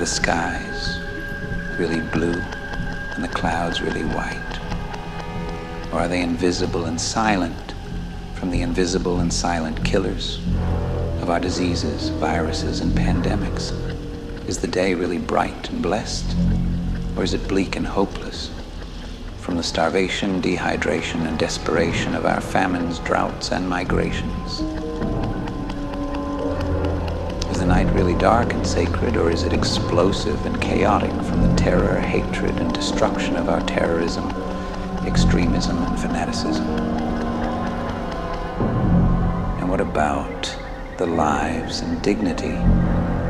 the skies really blue and the clouds really white? Or are they invisible and silent from the invisible and silent killers of our diseases, viruses, and pandemics? Is the day really bright and blessed? Or is it bleak and hopeless from the starvation, dehydration, and desperation of our famines, droughts, and migrations? Is the night really dark and sacred, or is it explosive and chaotic from the terror, hatred, and destruction of our terrorism, extremism, and fanaticism? And what about the lives and dignity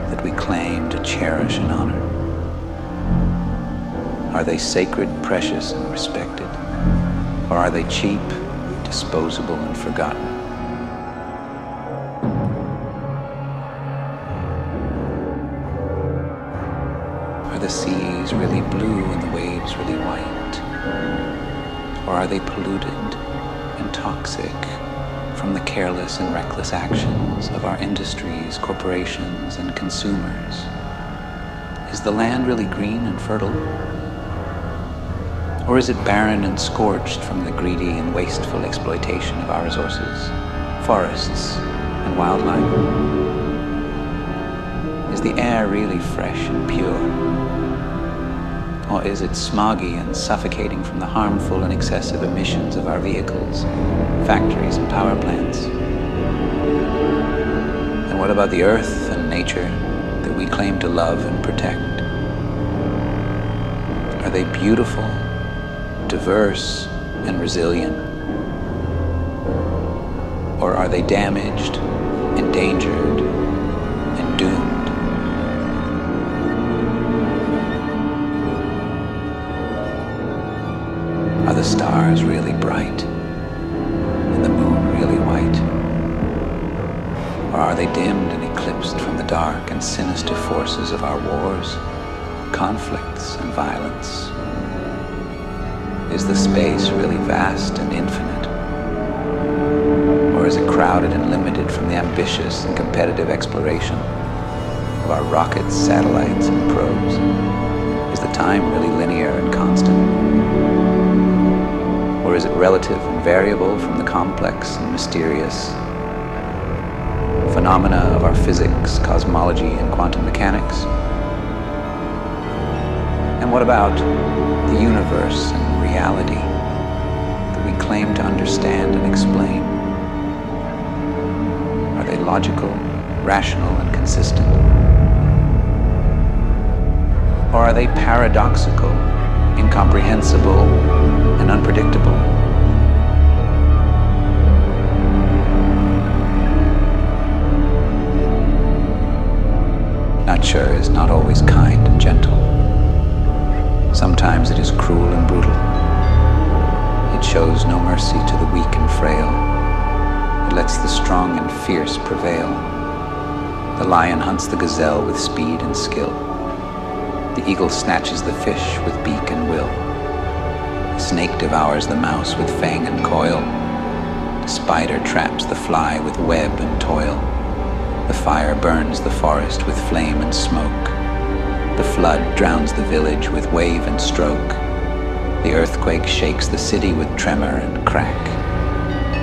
that we claim to cherish and honor? Are they sacred, precious, and respected? Or are they cheap, disposable, and forgotten? Are the seas really blue and the waves really white? Or are they polluted and toxic from the careless and reckless actions of our industries, corporations, and consumers? Is the land really green and fertile? Or is it barren and scorched from the greedy and wasteful exploitation of our resources, forests, and wildlife? Is the air really fresh and pure? Or is it smoggy and suffocating from the harmful and excessive emissions of our vehicles, factories, and power plants? And what about the earth and nature that we claim to love and protect? Are they beautiful, diverse, and resilient? Or are they damaged, endangered, and doomed? Are the stars really bright and the moon really white? Or are they dimmed and eclipsed from the dark and sinister forces of our wars, conflicts, and violence? Is the space really vast and infinite? Or is it crowded and limited from the ambitious and competitive exploration of our rockets, satellites, and probes? Is the time really linear and constant? Or is it relative and variable from the complex and mysterious phenomena of our physics, cosmology, and quantum mechanics? And what about the universe and reality that we claim to understand and explain? Are they logical, rational, and consistent? Or are they paradoxical, incomprehensible, and unpredictable? Nature is not always kind and gentle. Sometimes it is cruel and brutal. It shows no mercy to the weak and frail. It lets the strong and fierce prevail. The lion hunts the gazelle with speed and skill. The eagle snatches the fish with beak and will. The snake devours the mouse with fang and coil. The spider traps the fly with web and toil. The fire burns the forest with flame and smoke. The flood drowns the village with wave and stroke. The earthquake shakes the city with tremor and crack.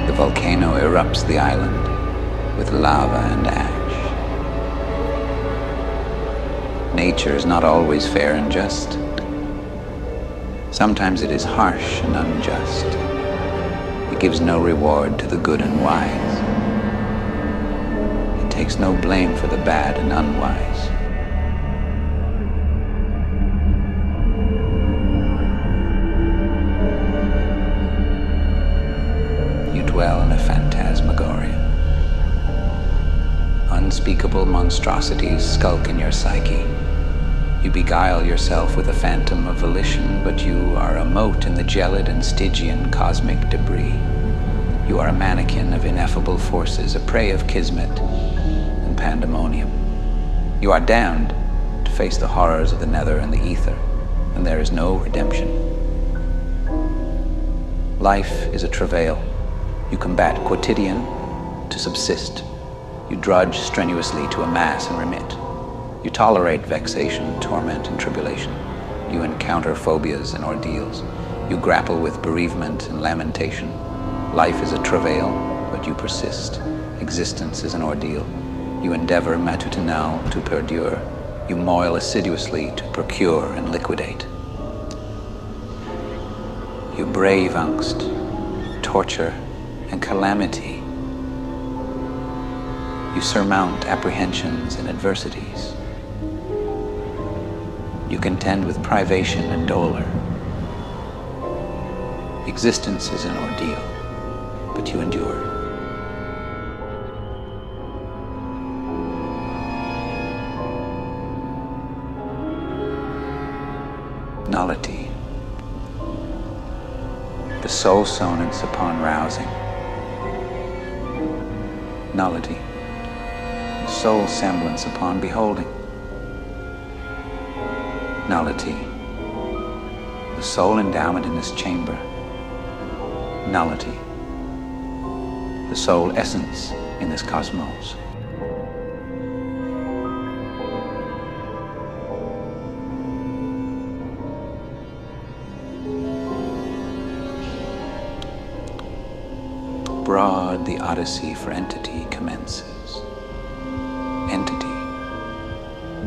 The volcano erupts the island with lava and ash. Nature is not always fair and just. Sometimes it is harsh and unjust. It gives no reward to the good and wise. It takes no blame for the bad and unwise. You dwell in a phantasmagoria. Unspeakable monstrosities skulk in your psyche. You beguile yourself with a phantom of volition, but you are a mote in the gelid and Stygian cosmic debris. You are a mannequin of ineffable forces, a prey of kismet and pandemonium. You are damned to face the horrors of the nether and the ether, and there is no redemption. Life is a travail. You combat quotidian to subsist. You drudge strenuously to amass and remit. You tolerate vexation, torment, and tribulation. You encounter phobias and ordeals. You grapple with bereavement and lamentation. Life is a travail, but you persist. Existence is an ordeal. You endeavor matutinal to perdure. You moil assiduously to procure and liquidate. You brave angst, torture, and calamity. You surmount apprehensions and adversities. You contend with privation and dolor. Existence is an ordeal, but you endure. Nullity. The soul sonance upon rousing. Nullity. The soul semblance upon beholding. Nullity. The soul endowment in this chamber. Nullity. The soul essence in this cosmos. Broad the odyssey for entity commences. Entity.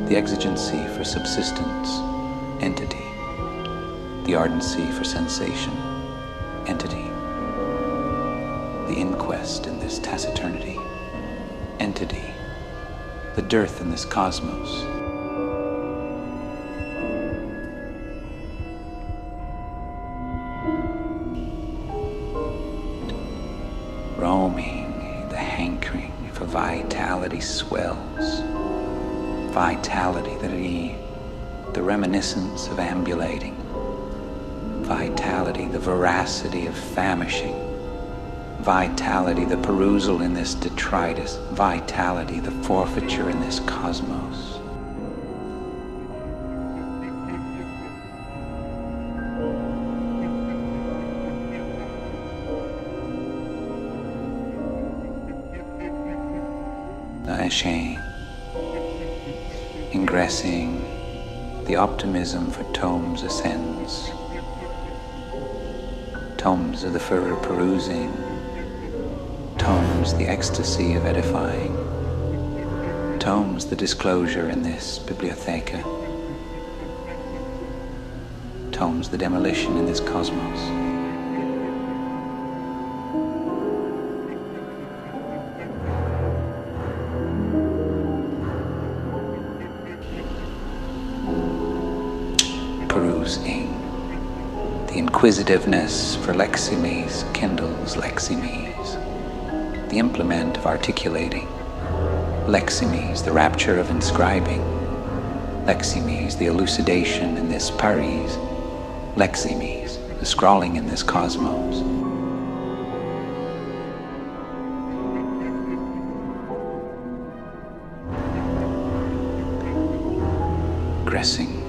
The exigency for subsistence. Entity. The ardency for sensation. Entity. The inquest in this taciturnity. Entity. The dearth in this cosmos. Roaming, the hankering for vitality swells. Vitality, the reminiscence of ambulating. Vitality, the veracity of famishing. Vitality, the perusal in this detritus. Vitality, the forfeiture in this cosmos. Shame, ingressing, the optimism for tomes ascends. Tomes of the further perusing, tomes the ecstasy of edifying, tomes the disclosure in this bibliotheca, tomes the demolition in this cosmos. The inquisitiveness for leximes kindles leximes, the implement of articulating. Leximes, the rapture of inscribing. Leximes, the elucidation in this Paris. Leximes, the scrawling in this cosmos. Gressing.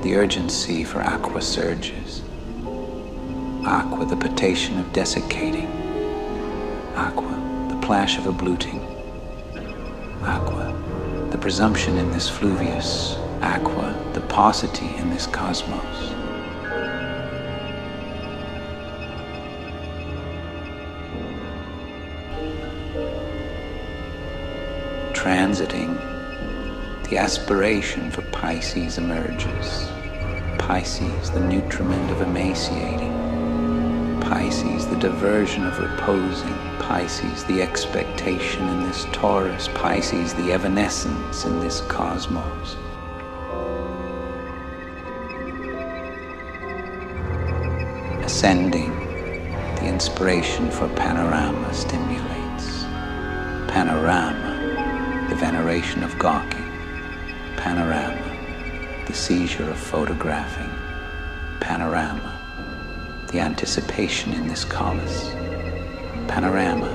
The urgency for aqua surges. Aqua, the potation of desiccating. Aqua, the plash of abluting. Aqua, the presumption in this fluvius. Aqua, the paucity in this cosmos. Transiting, the aspiration for Pisces emerges. Pisces, the nutriment of emaciating. Pisces, the diversion of reposing. Pisces, the expectation in this Taurus. Pisces, the evanescence in this cosmos. Ascending, the inspiration for panorama stimulates. Panorama, the veneration of gawking. Panorama, the seizure of photographing. Panorama, the anticipation in this collis. Panorama,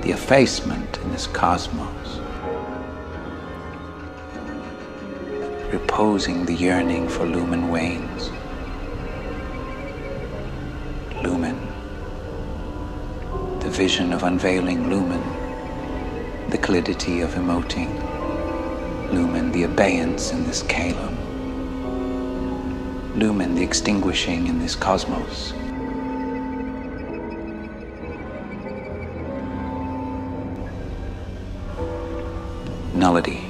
the effacement in this cosmos. Reposing, the yearning for lumen wanes. Lumen, the vision of unveiling lumen, the calidity of emoting. Lumen, the abeyance in this caelum. Lumen, the extinguishing in this cosmos. Nullity,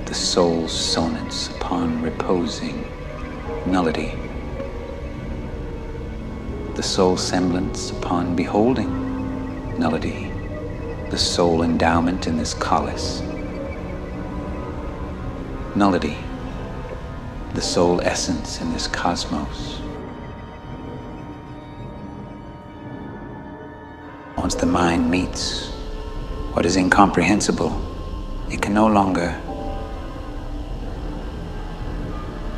the soul's sonance upon reposing. Nullity, the soul semblance upon beholding. Nullity, the soul endowment in this chalice. Nullity, the soul essence in this cosmos. Once the mind meets what is incomprehensible, it can no longer,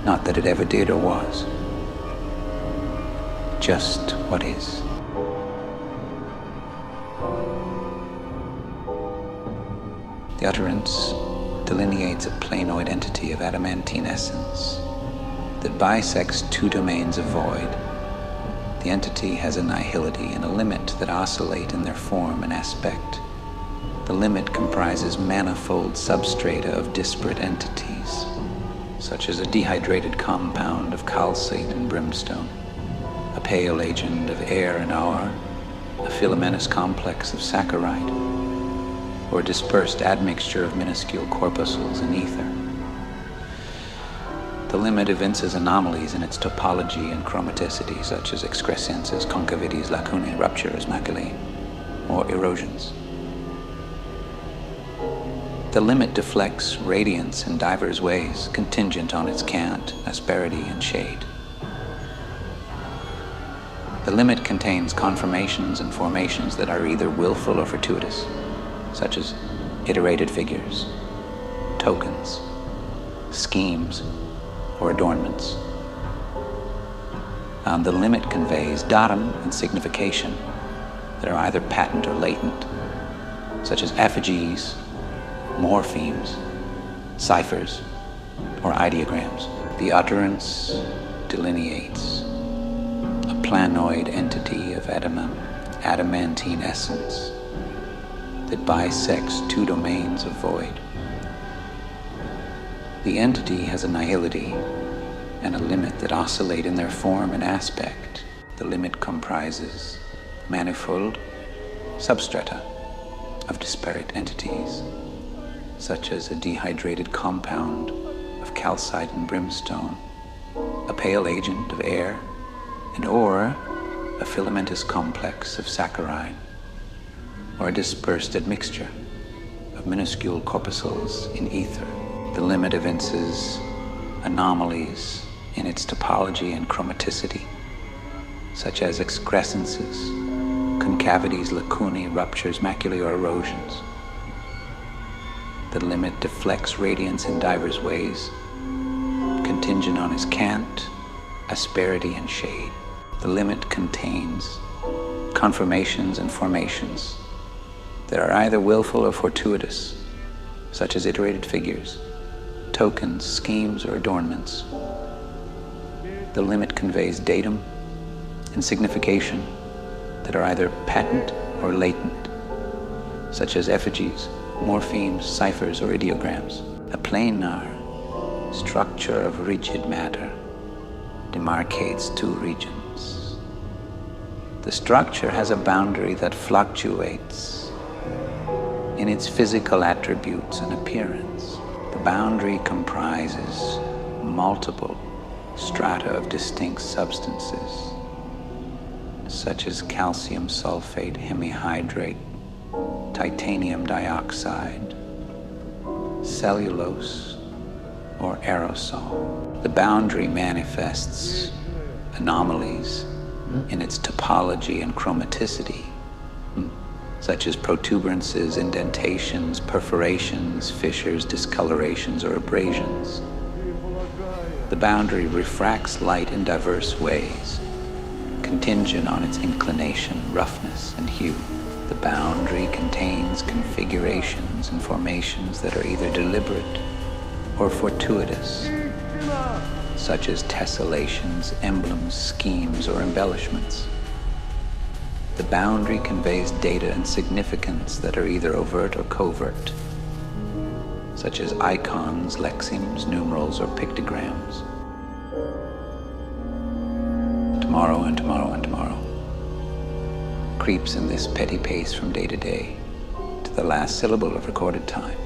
not that it ever did or was, just what is. The utterance delineates a planoid entity of adamantine essence that bisects two domains of void. The entity has a nihility and a limit that oscillate in their form and aspect. The limit comprises manifold substrata of disparate entities, such as a dehydrated compound of calcite and brimstone, a pale agent of air and hour, a filamentous complex of saccharide, or a dispersed admixture of minuscule corpuscles in ether. The limit evinces anomalies in its topology and chromaticity, such as excrescences, concavities, lacunae, ruptures, maculae, or erosions. The limit deflects radiance in divers ways, contingent on its cant, asperity, and shade. The limit contains conformations and formations that are either willful or fortuitous, such as iterated figures, tokens, schemes, or adornments. The limit conveys datum and signification that are either patent or latent, such as effigies, morphemes, ciphers, or ideograms. The utterance delineates a planoid entity of adamantine essence that bisects two domains of void. The entity has a nihility and a limit that oscillate in their form and aspect. The limit comprises manifold substrata of disparate entities, such as a dehydrated compound of calcite and brimstone, a pale agent of air, and or a filamentous complex of saccharide, or a dispersed admixture of minuscule corpuscles in ether. The limit evinces anomalies in its topology and chromaticity, such as excrescences, concavities, lacunae, ruptures, maculae, or erosions. The limit deflects radiance in divers ways, contingent on its cant, asperity, and shade. The limit contains conformations and formations that are either willful or fortuitous, such as iterated figures, tokens, schemes, or adornments. The limit conveys datum and signification that are either patent or latent, such as effigies, morphemes, ciphers, or ideograms. A planar structure of rigid matter demarcates two regions. The structure has a boundary that fluctuates in its physical attributes and appearance. The boundary comprises multiple strata of distinct substances, such as calcium sulfate, hemihydrate, titanium dioxide, cellulose, or aerosol. The boundary manifests anomalies in its topology and chromaticity, such as protuberances, indentations, perforations, fissures, discolorations, or abrasions. The boundary refracts light in diverse ways, contingent on its inclination, roughness, and hue. The boundary contains configurations and formations that are either deliberate or fortuitous, such as tessellations, emblems, schemes, or embellishments. The boundary conveys data and significance that are either overt or covert, such as icons, lexims, numerals, or pictograms. Tomorrow and tomorrow and tomorrow creeps in this petty pace from day to day to the last syllable of recorded time.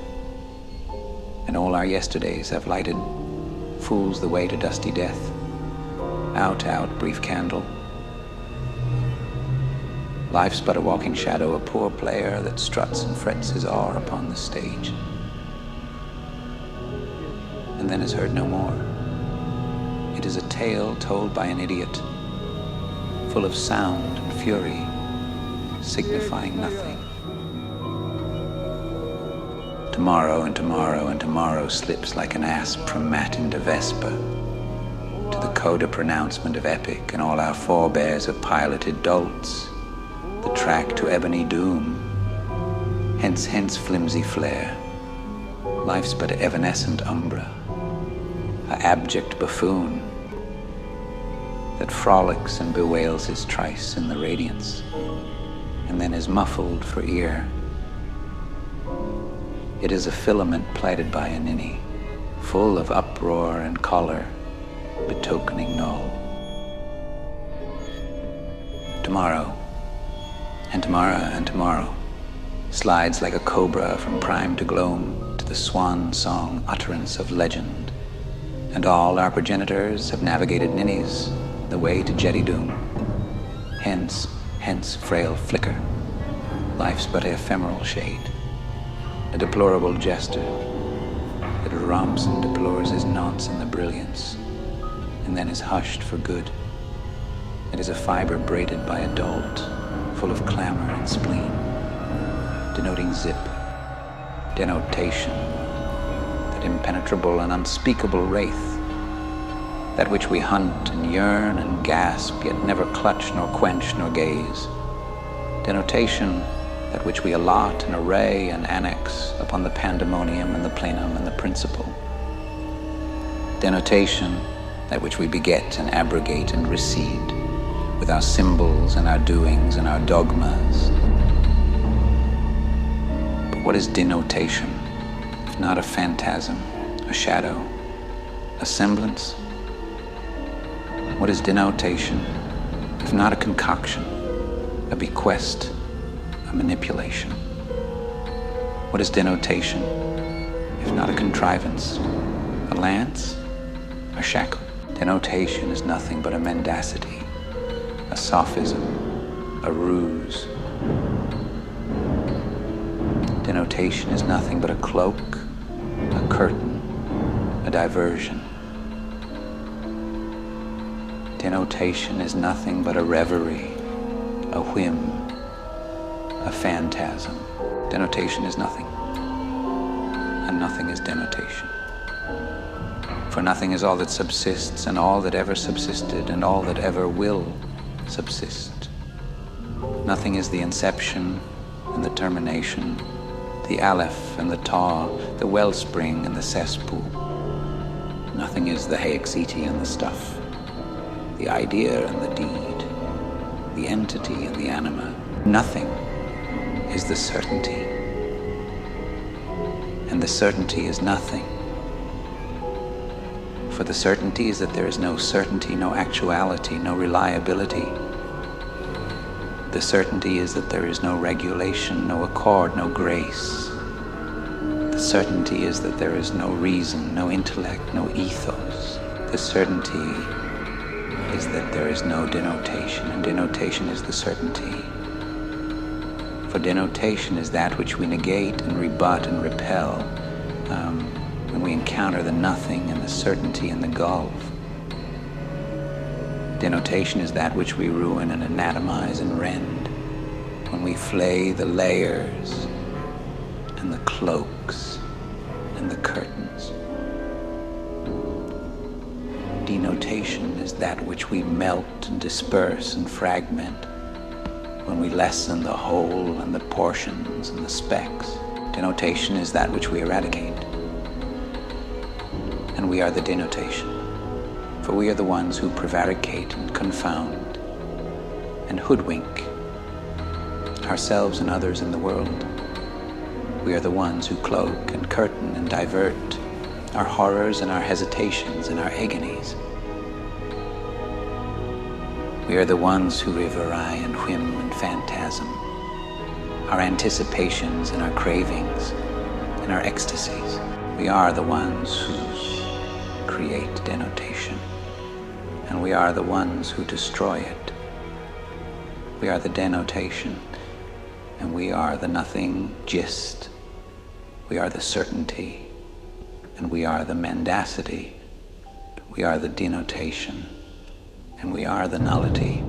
And all our yesterdays have lighted fools the way to dusty death. Out, out, brief candle. Life's but a walking shadow, a poor player that struts and frets his awe upon the stage, and then is heard no more. It is a tale told by an idiot, full of sound and fury, signifying nothing. Tomorrow and tomorrow and tomorrow slips like an asp from matin to vesper, to the coda pronouncement of epic and all our forebears of piloted dolts, the track to ebony doom. Hence, hence, flimsy flare. Life's but evanescent umbra, a abject buffoon that frolics and bewails his trice in the radiance, and then is muffled for ear. It is a filament plighted by a ninny, full of uproar and choler, betokening null. Tomorrow, and tomorrow and tomorrow, slides like a cobra from prime to gloam to the swan song utterance of legend, and all our progenitors have navigated ninnies the way to jetty doom. Hence, hence, frail flicker, life's but an ephemeral shade, a deplorable jester that romps and deplores his nonce in the brilliance, and then is hushed for good. It is a fiber braided by a dolt, full of clamor and spleen, denoting zip, denotation, that impenetrable and unspeakable wraith, that which we hunt and yearn and gasp, yet never clutch nor quench nor gaze. Denotation, that which we allot and array and annex upon the pandemonium and the plenum and the principle. Denotation, that which we beget and abrogate and recede, with our symbols and our doings and our dogmas. But what is denotation, if not a phantasm, a shadow, a semblance? What is denotation, if not a concoction, a bequest, a manipulation? What is denotation, if not a contrivance, a lance, a shackle? Denotation is nothing but a mendacity, a sophism, a ruse. Denotation is nothing but a cloak, a curtain, a diversion. Denotation is nothing but a reverie, a whim, a phantasm. Denotation is nothing, and nothing is denotation. For nothing is all that subsists, and all that ever subsisted, and all that ever will subsist. Nothing is the inception and the termination, the aleph and the taw, the wellspring and the cesspool. Nothing is the haexiti and the stuff, the idea and the deed, the entity and the anima. Nothing is the certainty, and the certainty is nothing. For the certainty is that there is no certainty, no actuality, no reliability. The certainty is that there is no regulation, no accord, no grace. The certainty is that there is no reason, no intellect, no ethos. The certainty is that there is no denotation, and denotation is the certainty. For denotation is that which we negate and rebut and repel when we encounter the nothing and the certainty and the gulf. Denotation is that which we ruin and anatomize and rend when we flay the layers and the cloaks and the curtains. Denotation is that which we melt and disperse and fragment when we lessen the whole and the portions and the specks. Denotation is that which we eradicate. And we are the denotation, for we are the ones who prevaricate and confound and hoodwink ourselves and others in the world. We are the ones who cloak and curtain and divert our horrors and our hesitations and our agonies. We are the ones who reverie and whim and phantasm, our anticipations and our cravings and our ecstasies. We are the ones who create denotation, and we are the ones who destroy it. We are the denotation, and we are the nothing gist. We are the certainty, and we are the mendacity. We are the denotation, and we are the nullity.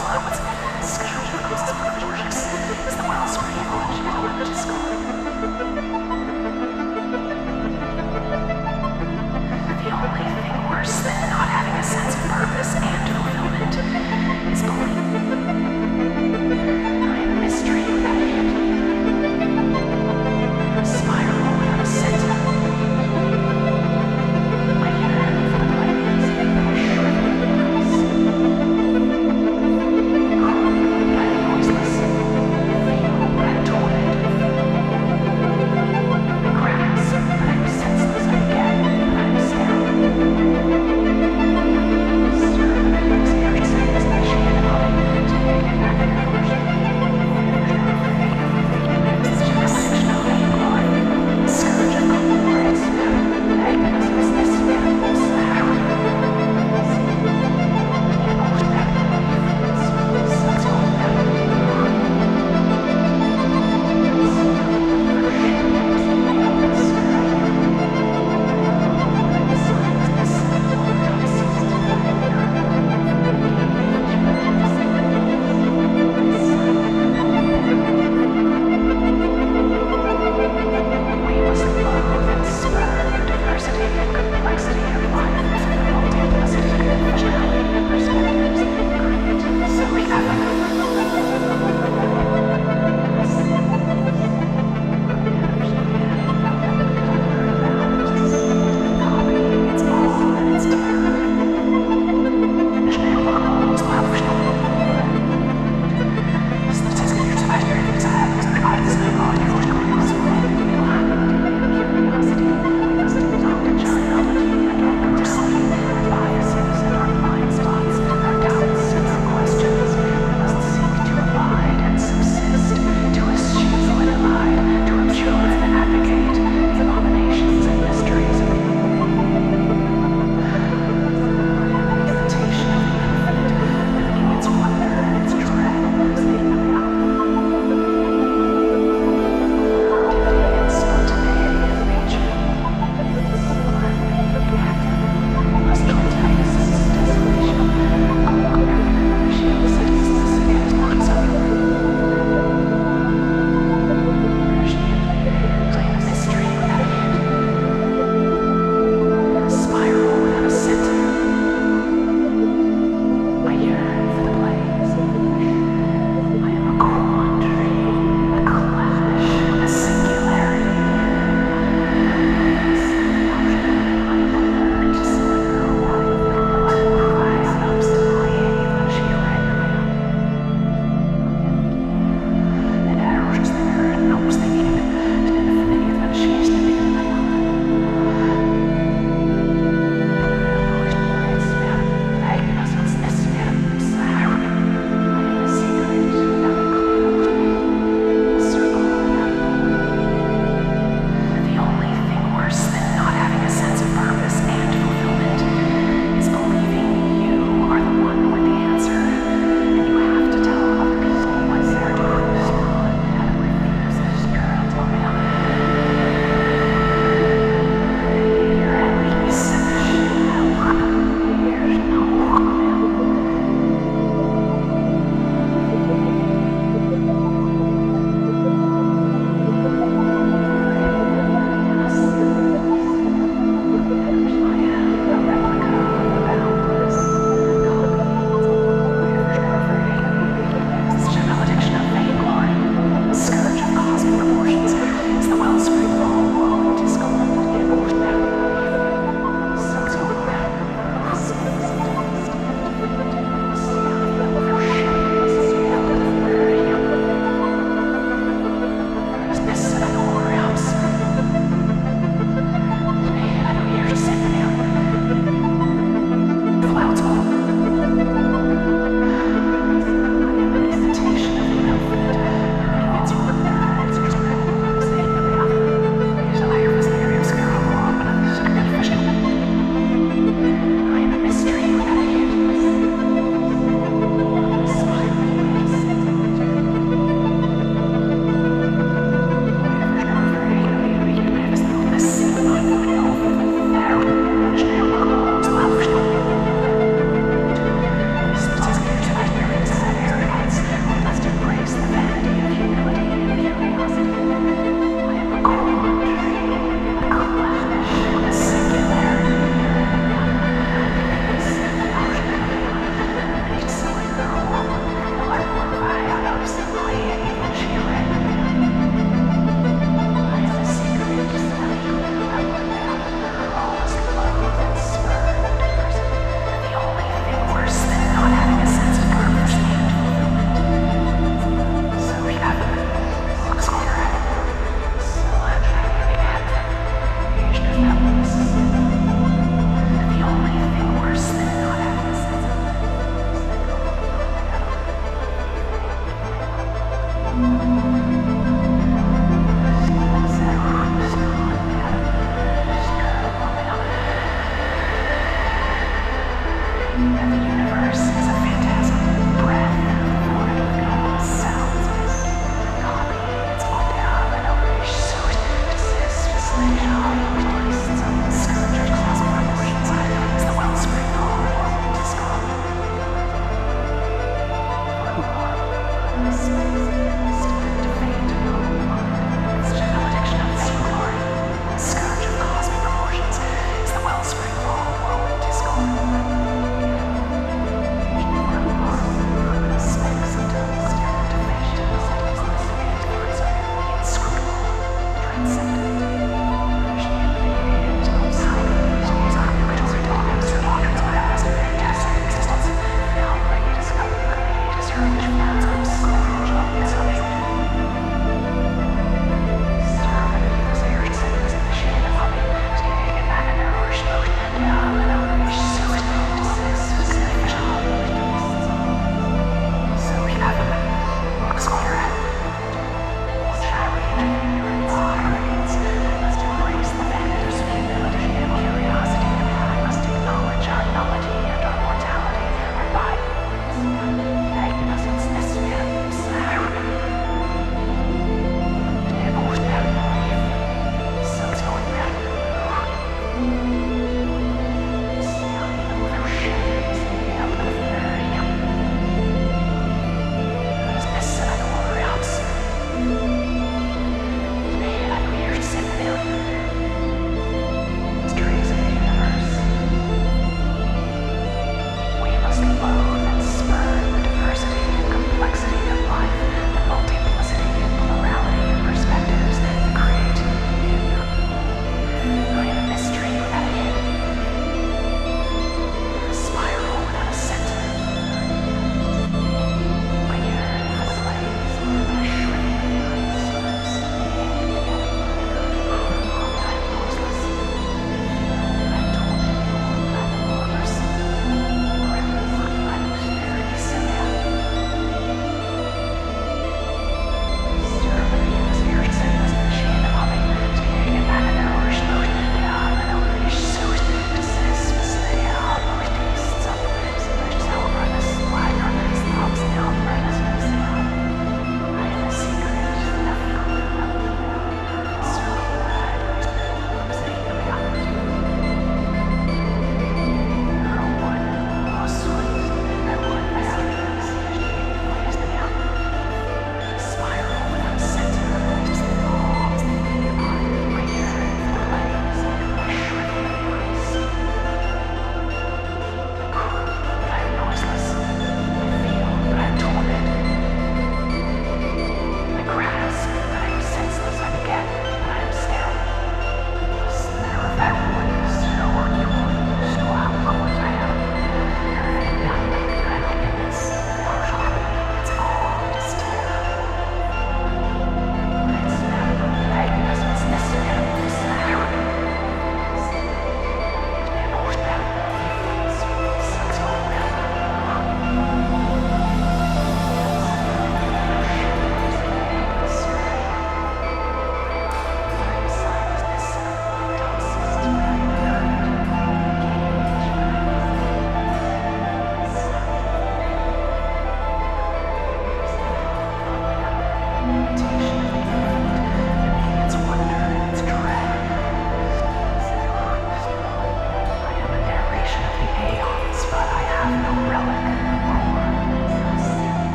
I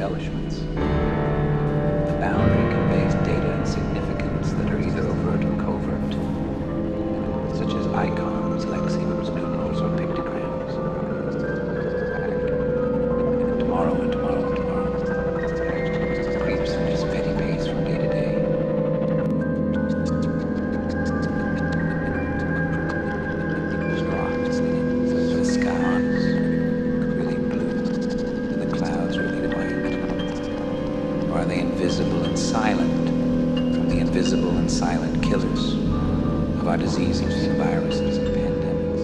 embellishments. The boundary conveys data and significance that are either overt or covert, such as icons, lexemes, numerals, or pictograms. And tomorrow and tomorrow and tomorrow creeps at his petty pace from day to day. The skies really blue, and the clouds really white. Or are they invisible and silent from the invisible and silent killers of our diseases and viruses and pandemics?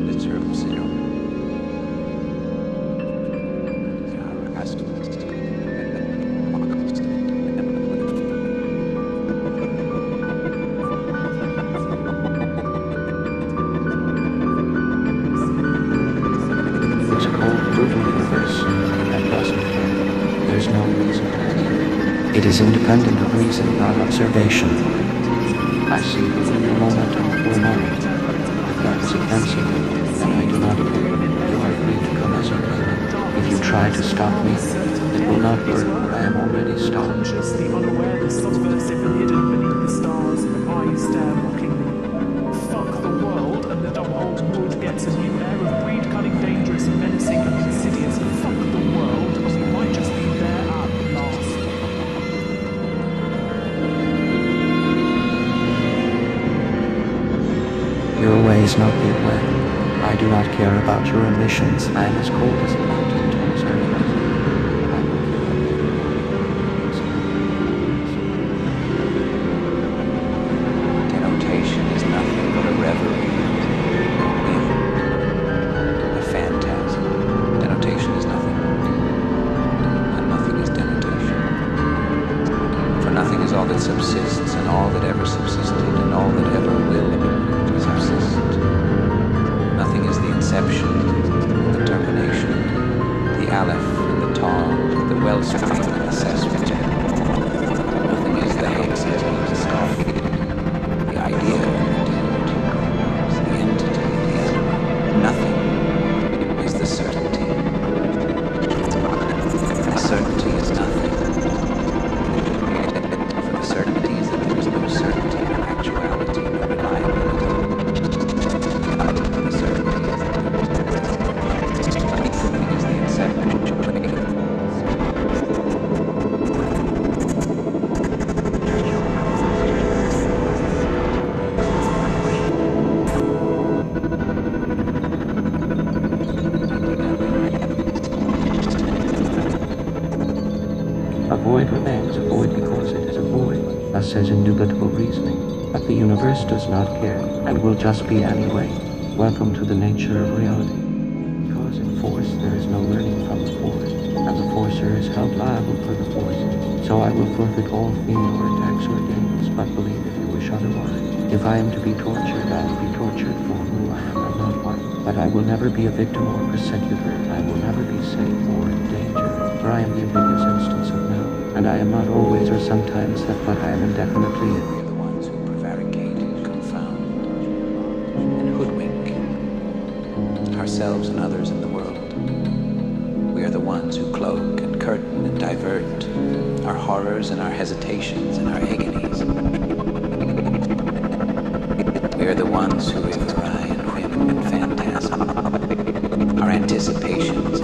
The terrible syndrome. It's a cold, brutal universe that doesn't care. There's no reason to care. It is independent of reason or observation. I see within the momentum for a moment. If that is offensive, then I do not care. You are free to come as you will. If you try to stop me, it will not work. I am already stopped. Consciously unaware, the subversive and hidden beneath the stars, eyes stare mockingly. Fuck the world, and the W.U.L.D gets a new air of breed, cunning, dangerous, menacing, and insidious. Fuck the world, and we might just be there at last. Your way is not the way. I do not care about your emissions. I am as cold as a mountain tops are frozen. I will give up. Denotation is nothing but a reverie, a phantasm. Denotation is nothing, and nothing is denotation. For nothing is all that subsists, and all that ever subsisted, and all that ever will subsist. Nothing is the inception, and the termination, the aleph and the tav, the wellspring and the cesspit. Nothing is the exit and the scarf, the idea and the entity, the end. Nothing is the certainty. The certainty is nothing. For the certainty is that there is no certainty, no actuality, no reliability. The certainty is that nothing is the inception. A void remains a void because it is a void, thus says indubitable reasoning. But the universe does not care, and will just be anyway. Welcome to the nature of reality. Because in force there is no learning from the force, and the forcer is held liable for the force. So I will forfeit all fear or attacks or gains, but believe if you wish otherwise. If I am to be tortured, I will be tortured for who I am and not one. But I will never be a victim or persecutor. I will never be safe or in danger. For I am the ambiguous instance of now, and I am not always or sometimes that, but I am indefinitely it. We are the ones who prevaricate and confound and hoodwink ourselves and others in the world. We are the ones who cloak and curtain and divert our horrors and our hesitations and our agonies. We are the ones who reverie and whim and phantasm our anticipations